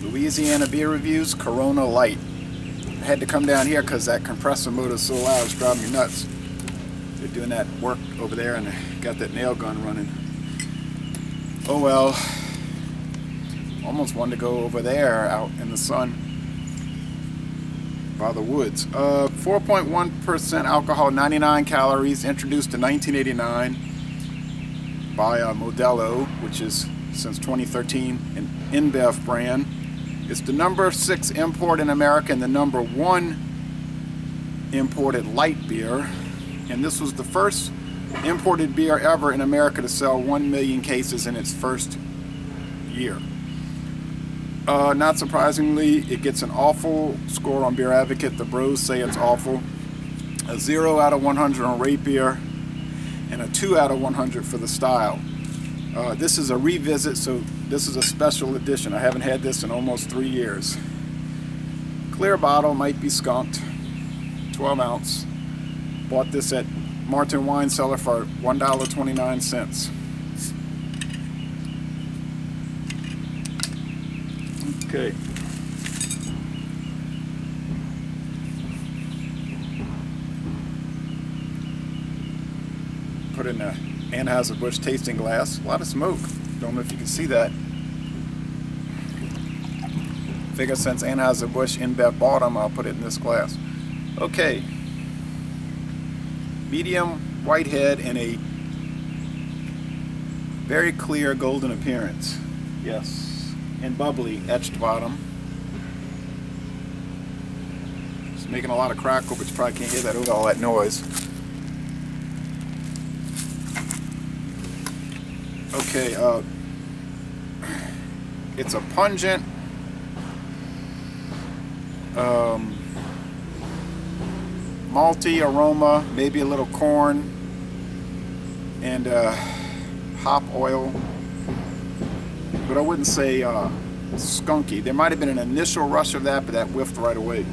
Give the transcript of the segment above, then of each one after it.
Louisiana beer reviews, Corona Light. I had to come down here because that compressor motor is so loud, it's driving me nuts. They're doing that work over there and they got that nail gun running. Oh well. Almost wanted to go over there out in the sun by the woods. 4.1% alcohol, 99 calories, introduced in 1989 by Modelo, which is since 2013 an InBev brand. It's the #6 import in America and the #1 imported light beer. And this was the first imported beer ever in America to sell 1 million cases in its first year. Not surprisingly, it gets an awful score on Beer Advocate. The bros say it's awful. A 0 out of 100 on Rate Beer, and a 2 out of 100 for the style. This is a revisit, so this is a special edition. I haven't had this in almost 3 years. Clear bottle, might be skunked. 12 ounce. Bought this at Martin Wine Cellar for $1.29. Okay. Put in a Anheuser-Busch tasting glass. A lot of smoke. Don't know if you can see that. Figure since Anheuser-Busch InBev bought them, I'll put it in this glass. Okay. Medium white head and a very clear golden appearance. Yes. And bubbly etched bottom. It's making a lot of crackle, but you probably can't hear that with all that noise. Okay, it's a pungent malty aroma, maybe a little corn and hop oil, but I wouldn't say skunky. There might have been an initial rush of that, but that whiffed right away.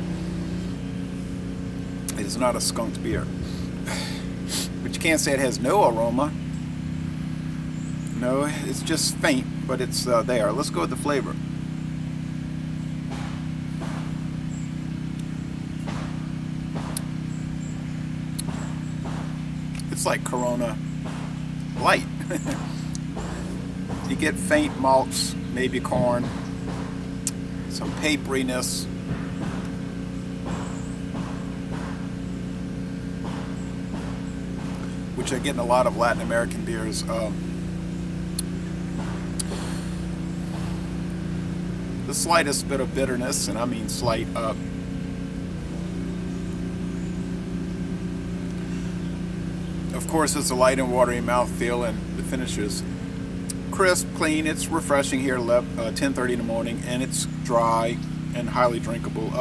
It is not a skunked beer, but you can't say it has no aroma. No, it's just faint, but it's there. Let's go with the flavor. It's like Corona Light. You get faint malts, maybe corn, some paperiness. Which I get in a lot of Latin American beers. The slightest bit of bitterness, and I mean slight. Of course, it's a light and watery mouthfeel, and the finish is crisp, clean. It's refreshing here at 10:30 in the morning, and it's dry and highly drinkable.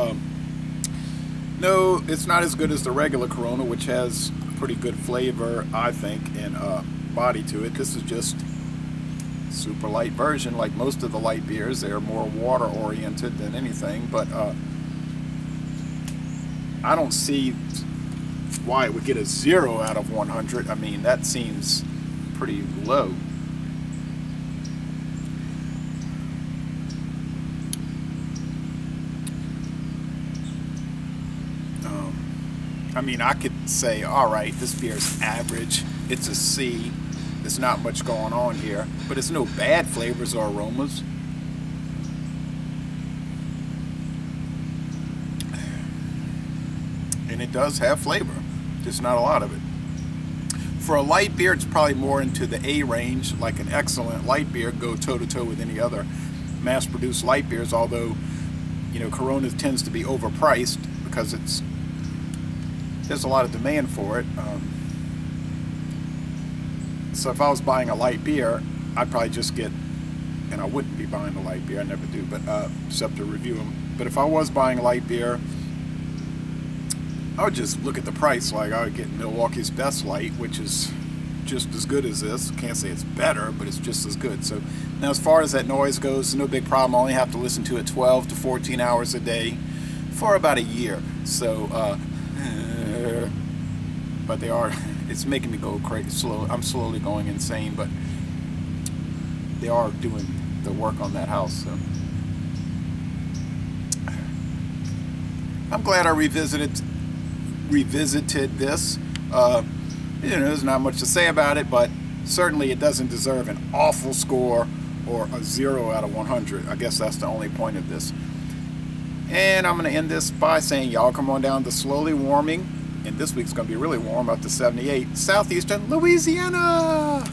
No, it's not as good as the regular Corona, which has pretty good flavor, I think, and body to it. This is just super light version. Like most of the light beers, they're more water oriented than anything, but I don't see why it would get a 0 out of 100. I mean, that seems pretty low. I mean, I could say, alright, this beer's average, it's a C, there's not much going on here, but it's no bad flavors or aromas. And it does have flavor, just not a lot of it. For a light beer, it's probably more into the A range, like an excellent light beer, go toe-to-toe with any other mass-produced light beers, although, you know, Corona tends to be overpriced because there's a lot of demand for it. So if I was buying a light beer, I'd probably just get, and I wouldn't be buying a light beer, I never do, but except to review them. But if I was buying a light beer, I would just look at the price. Like, I would get Milwaukee's Best Light, which is just as good as this. Can't say it's better, but it's just as good. So now, as far as that noise goes, no big problem. I only have to listen to it 12 to 14 hours a day for about a year. So, but they are, it's making me go crazy, slow. I'm slowly going insane, but they are doing the work on that house. So I'm glad I revisited this. There's not much to say about it, but certainly it doesn't deserve an awful score or a 0 out of 100. I guess that's the only point of this. And I'm going to end this by saying y'all come on down to slowly warming, and this week's going to be really warm, up to 78, southeastern Louisiana.